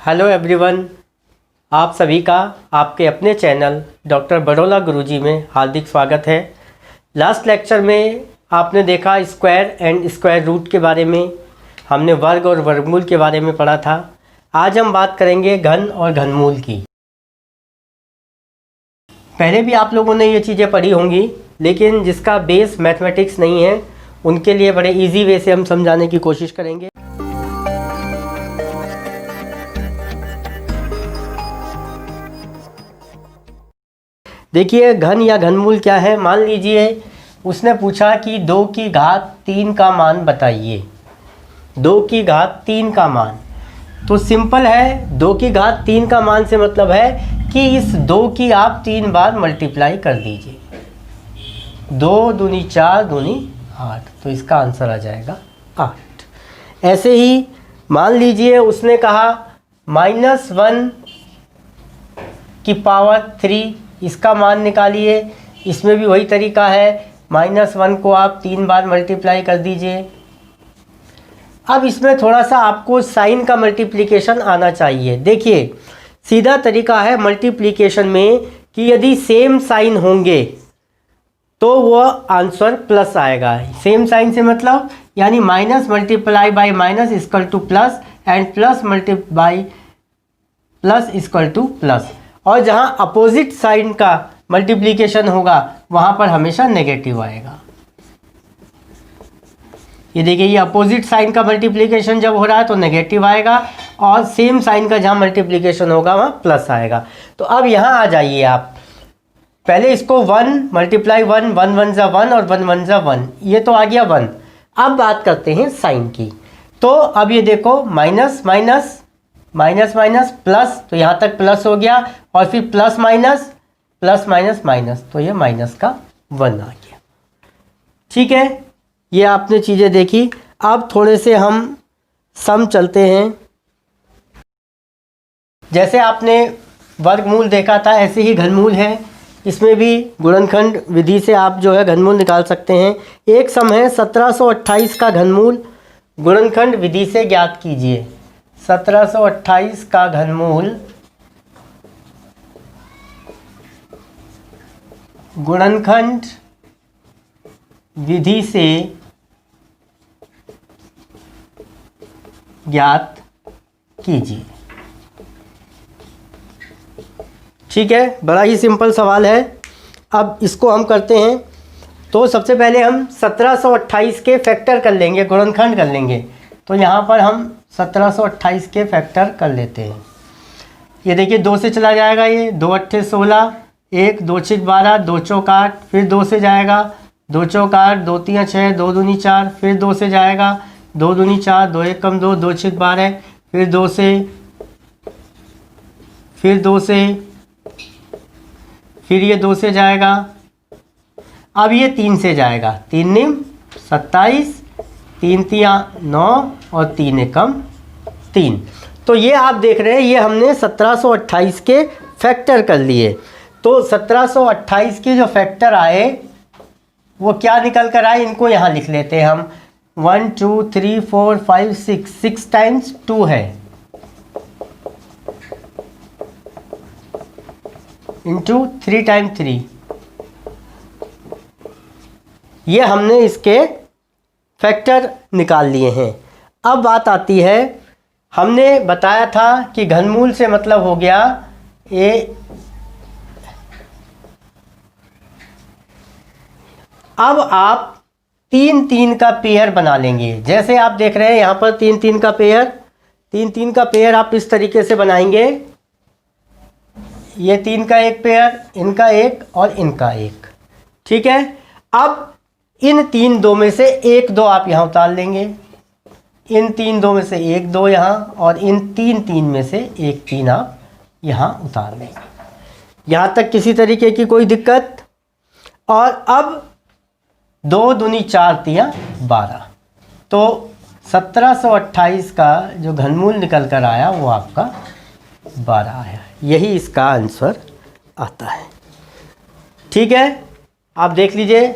Hello everyone, आप सभी का आपके अपने चैनल डॉक्टर बड़ौला गुरुजी में हार्दिक स्वागत है। लास्ट लेक्चर में आपने देखा स्क्वायर एंड स्क्वायर रूट के बारे में, हमने वर्ग और वर्गमूल के बारे में पढ़ा था। आज हम बात करेंगे घन और घनमूल की। पहले भी आप लोगों ने ये चीज़ें पढ़ी होंगी, लेकिन जिसका बेस मैथमेटिक्स नहीं है उनके लिए बड़े इजी वे से हम समझाने की कोशिश करेंगे। देखिए, घन या घनमूल क्या है। मान लीजिए उसने पूछा कि 2 की घात 3 का मान बताइए। 2 की घात 3 का मान, तो सिंपल है। 2 की घात 3 का मान से मतलब है कि इस 2 की आप 3 बार मल्टीप्लाई कर दीजिए। 2 दूनी 4 दूनी 8, तो इसका आंसर आ जाएगा 8। ऐसे ही मान लीजिए उसने कहा -1 की पावर 3, इसका मान निकालिए। इसमें भी वही तरीका है, -1 को आप 3 बार मल्टीप्लाई कर दीजिए। अब इसमें थोड़ा सा आपको साइन का मल्टीप्लिकेशन आना चाहिए। देखिए, सीधा तरीका है मल्टीप्लिकेशन में कि यदि सेम साइन होंगे तो वह आंसर प्लस आएगा। सेम साइन से मतलब यानी minus multiply by minus equal two plus and plus multiply plus equal two plus. और जहाँ अपोजिट साइन का मल्टीप्लिकेशन होगा वहाँ पर हमेशा नेगेटिव आएगा। ये देखिए, ये अपोजिट साइन का मल्टीप्लिकेशन जब हो रहा है तो नेगेटिव आएगा, और सेम साइन का जहाँ मल्टीप्लिकेशन होगा वहाँ प्लस आएगा। तो अब यहाँ आ जाइए आप, पहले इसको 1 मल्टीप्लाई 1, 1 1 जा 1 और 1 1 जा 1, ये तो आ गया 1। अब बात करते हैं साइन की। तो अब ये देखो, minus minus minus minus plus, तो यहाँ तक प्लस हो गया, और फिर plus minus plus minus minus, तो ये माइनस का 1 आ गया। ठीक है, ये आपने चीज़ें देखी। अब थोड़े से हम सम चलते हैं। जैसे आपने वर्गमूल देखा था, ऐसे ही घनमूल है। इसमें भी गुणनखंड विधि से आप जो है घनमूल निकाल सकते हैं। एक सम है 1728 का घनमूल, गुणनखंड विधि से ज्ञात कीजिए। 1728 का घनमूल गुणनखंड विधि से ज्ञात कीजिए। ठीक है, बड़ा ही सिंपल सवाल है। अब इसको हम करते हैं। तो सबसे पहले हम 1728 के फैक्टर कर लेंगे, गुणनखंड कर लेंगे। तो यहाँ पर हम 1728 के फैक्टर कर लेते हैं। ये देखिए, 2 से चला जाएगा, ये 2 8 16, 1 2 6 12, 2 चौक 8, फिर 2 से जाएगा, 2 चौक 8, 2 3 6, 2 दूनी 4, फिर 2 से जाएगा, 2 दूनी 4, 2 1 कम 2, 2 6 12, फिर 2 से, फिर 2 से, फिर ये 2 से जाएगा। अब ये 3 से जाएगा, 3 निम 27, 3 तिया 9 और 3 एकम 3। तो ये आप देख रहे हैं, ये हमने 1728 के फैक्टर कर लिए। तो 1728 के जो फैक्टर आए वो क्या निकल कर आए, इनको यहाँ लिख लेते हैं हम। 1 2 3 4 5 6, 6 टाइम्स 2 है, इंटू 3 टाइम्स 3। ये हमने इसके फैक्टर निकाल लिए हैं। अब बात आती है, हमने बताया था कि घनमूल से मतलब हो गया ए। अब आप 3 3 का पेयर बना लेंगे। जैसे आप देख रहे हैं यहाँ पर 3 3 का पेयर, 3 3 का पेयर आप इस तरीके से बनाएंगे। ये 3 का एक पेयर, इनका एक और इनका एक। ठीक है, अब इन 3 2 में से 1 2 आप यहाँ उतार लेंगे। इन 3 2 में से 1 2 यहाँ, और इन 3 3 में से 1 3 आप यहाँ उतार लेंगे। यहाँ तक किसी तरीके की कोई दिक्कत। और अब 2 दूनी 4 तिया 12, तो 1728 का जो घनमूल निकल कर आया वो आपका 12 आया। यही इसका आंसर आता है। ठीक है, आप देख लीजिए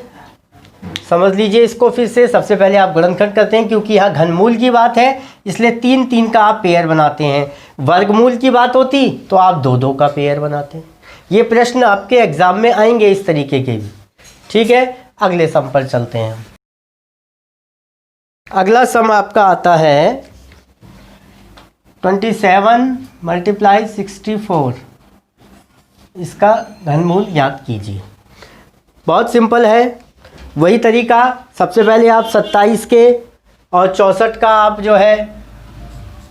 समझ लीजिए इसको फिर से। सबसे पहले आप गुणनखंड करते हैं, क्योंकि यहाँ घनमूल की बात है इसलिए 3 3 का आप पेयर बनाते हैं। वर्गमूल की बात होती तो आप 2 2 का पेयर बनाते हैं। ये प्रश्न आपके एग्जाम में आएंगे इस तरीके के भी। ठीक है, अगले सम पर चलते हैं। अगला सम आपका आता है 27 × 64। इसका घनमूल ज्ञात कीजिए। बहुत सिंपल है, वही तरीका। सबसे पहले आप 27 के और 64 का आप जो है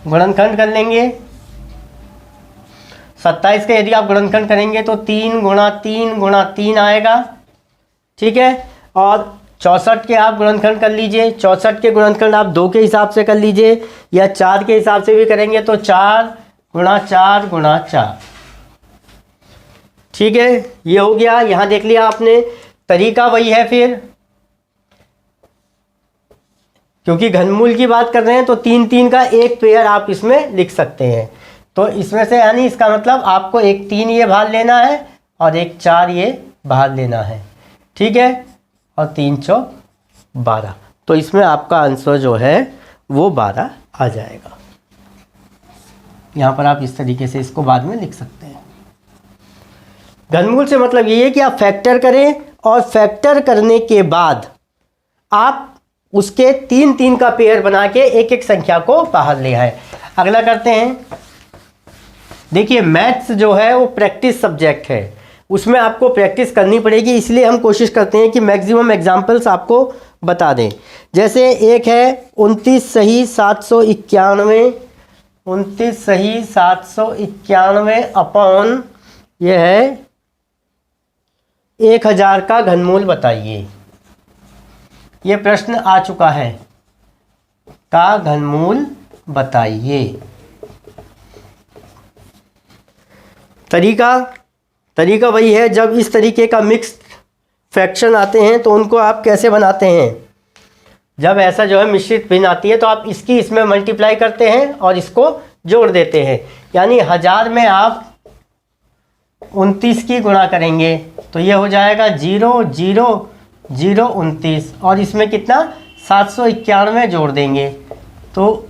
गुणनखंड कर लेंगे। 27 का यदि आप गुणनखंड करेंगे तो 3 × 3 × 3 आएगा। ठीक है, और 64 के आप गुणनखंड कर लीजिए। 64 के गुणनखंड आप 2 के हिसाब से कर लीजिए या 4 के हिसाब से भी करेंगे तो 4 × 4 × 4। ठीक है, ये हो गया। यहाँ देख लिया आपने, तरीका वही है फिर, क्योंकि घनमूल की बात कर रहे हैं तो 3 3 का एक पेयर आप इसमें लिख सकते हैं। तो इसमें से यानी इसका मतलब आपको एक 3 ये बाहर लेना है और एक 4 ये बाहर लेना है। ठीक है, और 3 चौक 12। तो इसमें आपका आंसर जो है वो 12 आ जाएगा। यहाँ पर आप इस तरीके से इसको बाद में लिख सकते हैं। घनमूल से मतलब ये है कि आप फैक्टर करें और फैक्टर करने के बाद आप उसके 3 3 का पेयर बना के एक एक संख्या को बाहर ले आए। अगला करते हैं। देखिए मैथ्स जो है वो प्रैक्टिस सब्जेक्ट है, उसमें आपको प्रैक्टिस करनी पड़ेगी, इसलिए हम कोशिश करते हैं कि मैक्सिमम एग्जाम्पल्स आपको बता दें। जैसे एक है 29 सही 791, 29 सही 791 अपॉन ये है 1000 का घनमूल बताइए। ये प्रश्न आ चुका है, का घनमूल बताइए। तरीका वही है, जब इस तरीके का मिक्स्ड फ्रैक्शन आते हैं तो उनको आप कैसे बनाते हैं। जब ऐसा जो है मिश्रित भिन्न आती है तो आप इसकी इसमें मल्टीप्लाई करते हैं और इसको जोड़ देते हैं। यानी 1000 में आप 29 की गुणा करेंगे तो ये हो जाएगा 0 0 0 29, और इसमें कितना 791 जोड़ देंगे तो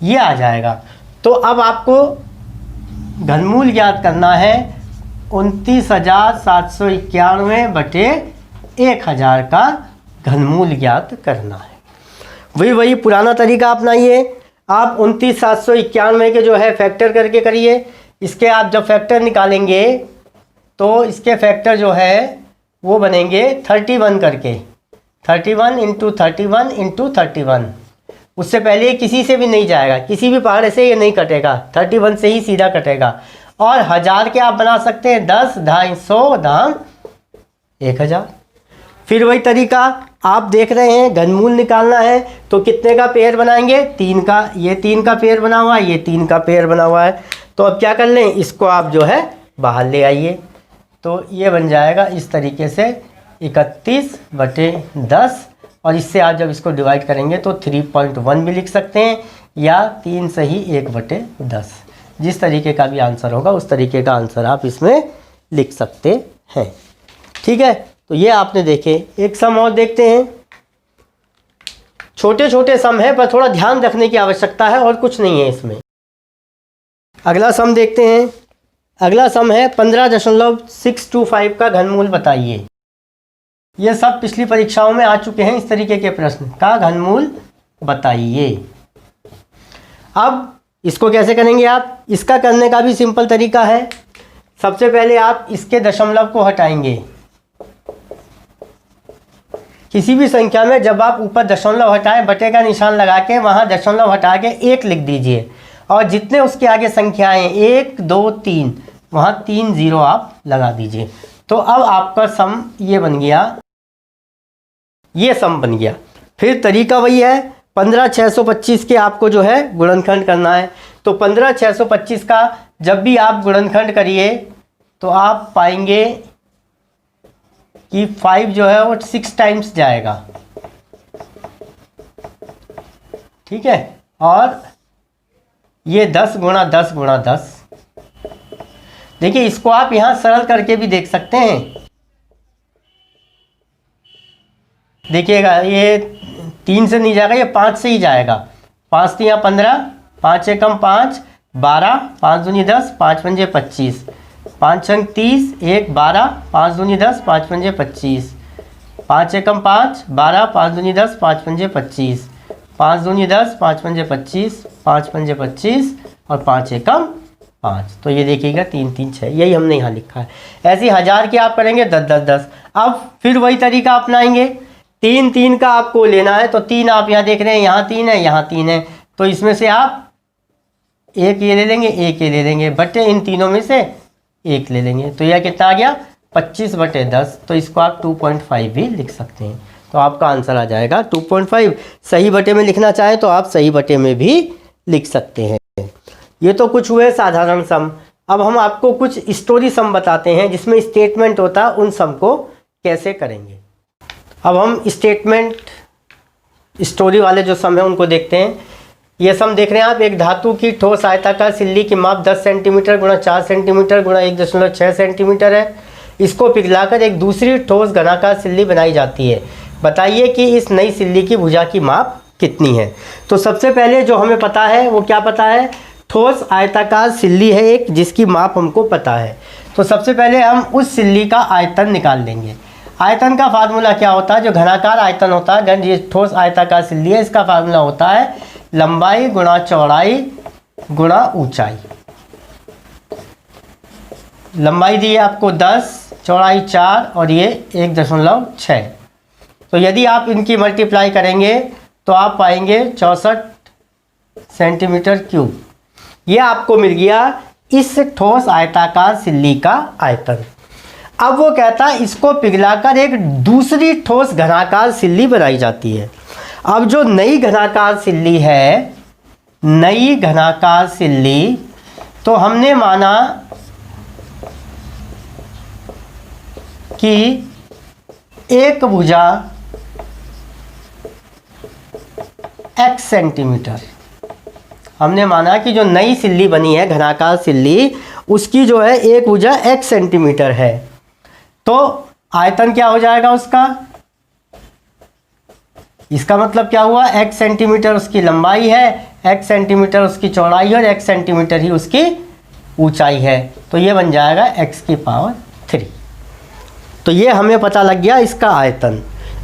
ये आ जाएगा। तो अब आपको घनमूल ज्ञात करना है 29,791 बटे 1000 का घनमूल ज्ञात करना है। वही पुराना तरीका अपनाइए। आप 29,791 के जो है फैक्टर करके करिए। इसके आप जब फैक्टर निकालेंगे तो इसके फैक्टर जो है वो बनेंगे 31 करके, 31 × 31 × 31। उससे पहले किसी से भी नहीं जाएगा, किसी भी पहाड़े से ये नहीं कटेगा, 31 से ही सीधा कटेगा। और 1000 के आप बना सकते हैं 10, 250 दाम 1000। फिर वही तरीका आप देख रहे हैं, घनमूल निकालना है तो कितने का पेयर बनाएंगे, 3 का। ये 3 का पेयर बना हुआ है, ये 3 का पेयर बना हुआ है। तो अब क्या कर लें, इसको आप जो है बाहर ले आइए। तो ये बन जाएगा इस तरीके से 31 बटे 10, और इससे आप जब इसको डिवाइड करेंगे तो 3.1 भी लिख सकते हैं या 3 सही 1 बटे 10। जिस तरीके का भी आंसर होगा उस तरीके का आंसर आप इसमें लिख सकते हैं। ठीक है, तो ये आपने देखे। एक सम और देखते हैं। छोटे छोटे सम है पर थोड़ा ध्यान रखने की आवश्यकता है और कुछ नहीं है इसमें। अगला सम देखते हैं। अगला सम है 15.625 का घनमूल बताइए। ये सब पिछली परीक्षाओं में आ चुके हैं इस तरीके के प्रश्न, का घनमूल बताइए। अब इसको कैसे करेंगे आप, इसका करने का भी सिंपल तरीका है। सबसे पहले आप इसके दशमलव को हटाएंगे। किसी भी संख्या में जब आप ऊपर दशमलव हटाएं, बटे का निशान लगा के वहाँ दशमलव हटा के 1 लिख दीजिए, और जितने उसके आगे संख्याएं 1 2 3 वहाँ 3 0 आप लगा दीजिए। तो अब आपका सम ये बन गया, ये सम बन गया। फिर तरीका वही है, 15,625 के आपको जो है गुणनखंड करना है। तो 15,625 का जब भी आप गुणनखंड करिए तो आप पाएंगे कि 5 जो है वो 6 टाइम्स जाएगा। ठीक है, और ये 10 गुणा 10 गुणा 10। देखिए इसको आप यहाँ सरल करके भी देख सकते हैं। देखिएगा ये 3 से नहीं जाएगा, ये 5 से ही जाएगा। 5 3 15, 5 एकम 5, 12, 5 दूनी 10, 5 पंजे 25, 5 छंग 30, 1 12, 5 दूनी 10, 5 पंजे 25, 5 एकम 5, 12, 5 दूनी 10, 5 पंजे 25, 5 दूनी 10, 5 पंजे 25, 5 पंजे 25 और 5 एकम 5। तो ये देखिएगा 3 3 6, यही हमने यहाँ लिखा है। ऐसे 1000 के आप करेंगे 10 10 10। अब फिर वही तरीका अपनाएंगे, 3 3 का आपको लेना है तो 3 आप यहाँ देख रहे हैं, यहाँ 3 है, यहाँ 3 है, तो इसमें से आप एक ये ले लेंगे, एक ये ले लेंगे, बटे इन तीनों में से एक ले लेंगे। तो यह कितना आ गया 25/10। तो इसको आप 2.5 भी लिख सकते हैं। तो आपका आंसर आ जाएगा 2.5। सही बटे में लिखना चाहें तो आप सही बटे में भी लिख सकते हैं। ये तो कुछ हुए साधारण सम। अब हम आपको कुछ स्टोरी सम बताते हैं जिसमें स्टेटमेंट होता है, उन सम को कैसे करेंगे। अब हम स्टेटमेंट स्टोरी वाले जो सम है उनको देखते हैं। ये सम देख रहे हैं आप, एक धातु की ठोस आयताकार सिल्ली की माप 10 सेंटीमीटर गुणा 4 सेंटीमीटर गुणा 1.6 सेंटीमीटर है। इसको पिघलाकर एक दूसरी ठोस घनाकार सिल्ली बनाई जाती है। बताइए कि इस नई सिल्ली की भुजा की माप कितनी है। तो सबसे पहले जो हमें पता है वो क्या पता है, ठोस आयताकार सिल्ली है एक, जिसकी माप हमको पता है। तो सबसे पहले हम उस सिल्ली का आयतन निकाल लेंगे। आयतन का फार्मूला क्या होता है, जो घनाकार आयतन होता है, ये ठोस आयताकार सिल्ली है, इसका फार्मूला होता है लंबाई गुणा चौड़ाई गुणा ऊंचाई। लंबाई दी है आपको 10, चौड़ाई 4 और ये 1.6। तो यदि आप इनकी मल्टीप्लाई करेंगे तो आप पाएंगे 64 सेंटीमीटर क्यूब। ये आपको मिल गया इस ठोस आयताकार सिल्ली का आयतन। अब वो कहता है इसको पिघलाकर एक दूसरी ठोस घनाकार सिल्ली बनाई जाती है। अब जो नई घनाकार सिल्ली है, नई घनाकार सिल्ली, तो हमने माना कि एक भुजा x सेंटीमीटर, हमने माना कि जो नई सिल्ली बनी है घनाकार सिल्ली, उसकी जो है एक भुजा x सेंटीमीटर है। तो आयतन क्या हो जाएगा उसका, इसका मतलब क्या हुआ, x सेंटीमीटर उसकी लंबाई है, x सेंटीमीटर उसकी चौड़ाई है और x सेंटीमीटर ही उसकी ऊंचाई है। तो ये बन जाएगा x की पावर 3। तो ये हमें पता लग गया इसका आयतन।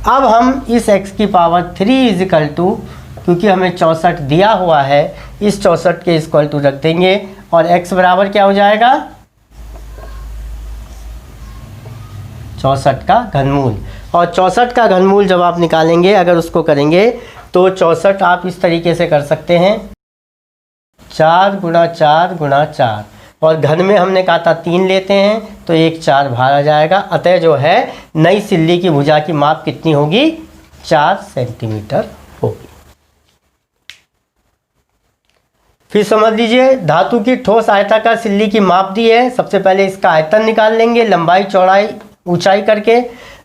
अब हम इस x की पावर 3 इजिकल टू, क्योंकि हमें 64 दिया हुआ है, इस 64 के इक्वल टू रख देंगे और x बराबर क्या हो जाएगा 64 का घनमूल। और 64 का घनमूल जब आप निकालेंगे, अगर उसको करेंगे तो 64 आप इस तरीके से कर सकते हैं 4 गुणा 4 गुणा 4, और घन में हमने कहा था 3 लेते हैं तो 1 4 बाहर आ जाएगा। अतः जो है नई सिल्ली की भुजा की माप कितनी होगी, 4 सेंटीमीटर होगी। फिर समझ लीजिए, धातु की ठोस आयताकार सिल्ली की माप दी है। सबसे पहले इसका आयतन निकाल लेंगे, लंबाई चौड़ाई ऊंचाई करके।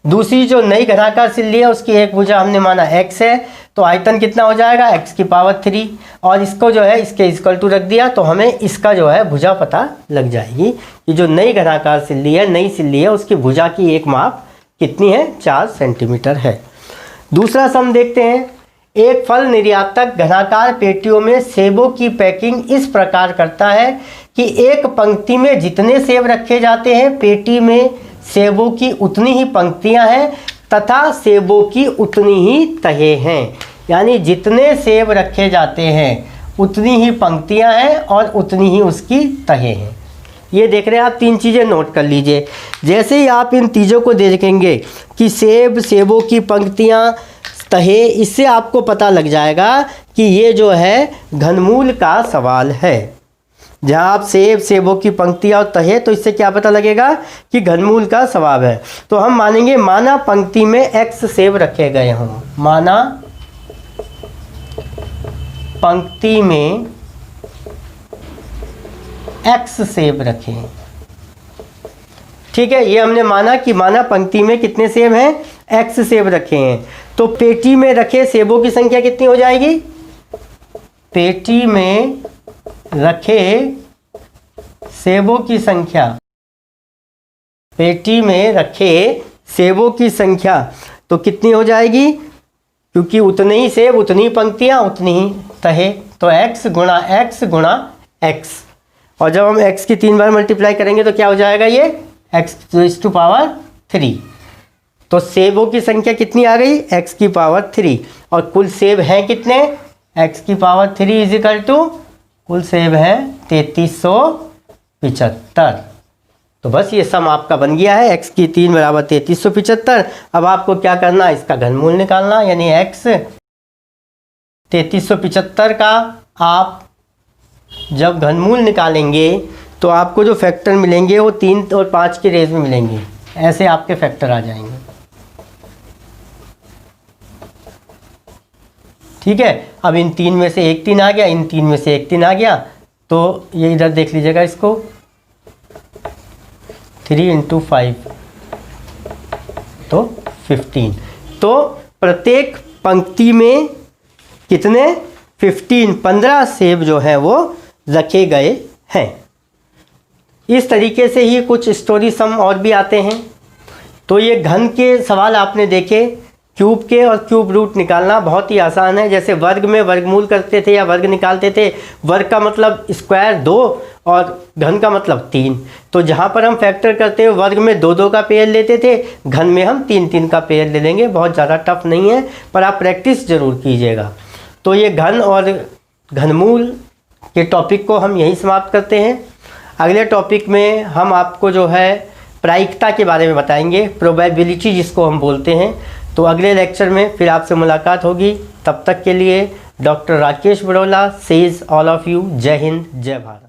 दूसरी जो नई घनाकार सिल्ली है उसकी एक भुजा हमने माना x है, तो आयतन कितना हो जाएगा x की पावर 3, और इसको जो है इसके इक्वल टू रख दिया तो हमें इसका जो है भुजा पता लग जाएगी कि जो नई घनाकार सिल्ली है, नई सिल्ली है, उसकी भुजा की एक माप कितनी है, 4 सेंटीमीटर है। दूसरा सम देखते हैं। एक फल निर्यातक घनाकार पेटियों में सेबों की पैकिंग इस प्रकार करता है कि एक पंक्ति में जितने सेब रखे जाते हैं, पेटी में सेबों की उतनी ही पंक्तियां हैं तथा सेबों की उतनी ही तहें हैं। यानी जितने सेब रखे जाते हैं उतनी ही पंक्तियां हैं और उतनी ही उसकी तहें हैं। ये देख रहे हैं आप, 3 चीज़ें नोट कर लीजिए। जैसे ही आप इन चीज़ों को देखेंगे कि सेब, सेबों की पंक्तियां, तहे, इससे आपको पता लग जाएगा कि ये जो है घनमूल का सवाल है। जहाँ आप सेब, सेबों की पंक्तियाँ और तहे, तो इससे क्या पता लगेगा कि घनमूल का सवाल है। तो हम मानेंगे माना पंक्ति में x सेब रखे गए हों, माना पंक्ति में x सेब रखें। ठीक है, ये हमने माना कि माना पंक्ति में कितने सेब हैं, x सेब रखे हैं। तो पेटी में रखे सेबों की संख्या कितनी हो जाएगी, पेटी में रखे सेबों की संख्या, पेटी में रखे सेबों की संख्या तो कितनी हो जाएगी, क्योंकि उतने ही सेब उतनी पंक्तियाँ उतनी ही तहे, तो x गुणा x। और जब हम x की 3 बार मल्टीप्लाई करेंगे तो क्या हो जाएगा, ये x टू पावर 3। तो सेबों की संख्या कितनी आ गई, x की पावर 3। और कुल सेब हैं कितने, x की पावर 3 इज इक्वल टू कुल सेब है 3375। तो बस ये सम आपका बन गया है, x की 3 बराबर 3375। अब आपको क्या करना, इसका घनमूल निकालना, यानी x 3375 का आप जब घनमूल निकालेंगे तो आपको जो फैक्टर मिलेंगे वो 3 और 5 की रेंज में मिलेंगे, ऐसे आपके फैक्टर आ जाएंगे। ठीक है, अब इन 3 में से एक 3 आ गया, इन 3 में से एक 3 आ गया, तो ये इधर देख लीजिएगा इसको, 3 × 5 तो 15। तो प्रत्येक पंक्ति में कितने, 15 सेब जो हैं वो रखे गए हैं। इस तरीके से ही कुछ स्टोरी सम और भी आते हैं। तो ये घन के सवाल आपने देखे, क्यूब के और क्यूब रूट निकालना बहुत ही आसान है। जैसे वर्ग में वर्गमूल करते थे या वर्ग निकालते थे, वर्ग का मतलब स्क्वायर 2 और घन का मतलब 3। तो जहाँ पर हम फैक्टर करते हैं वर्ग में 2-2 का पेयर लेते थे, घन में हम 3-3 का पेयर ले लेंगे। बहुत ज़्यादा टफ नहीं है, पर आप प्रैक्टिस ज़रूर कीजिएगा। तो ये घन और घनमूल के टॉपिक को हम यहीं समाप्त करते हैं। अगले टॉपिक में हम आपको जो है प्रायिकता के बारे में बताएंगे, प्रोबेबिलिटी जिसको हम बोलते हैं। तो अगले लेक्चर में फिर आपसे मुलाकात होगी। तब तक के लिए doctor Rakesh Badola says all of you. जय हिंद, जय भारत।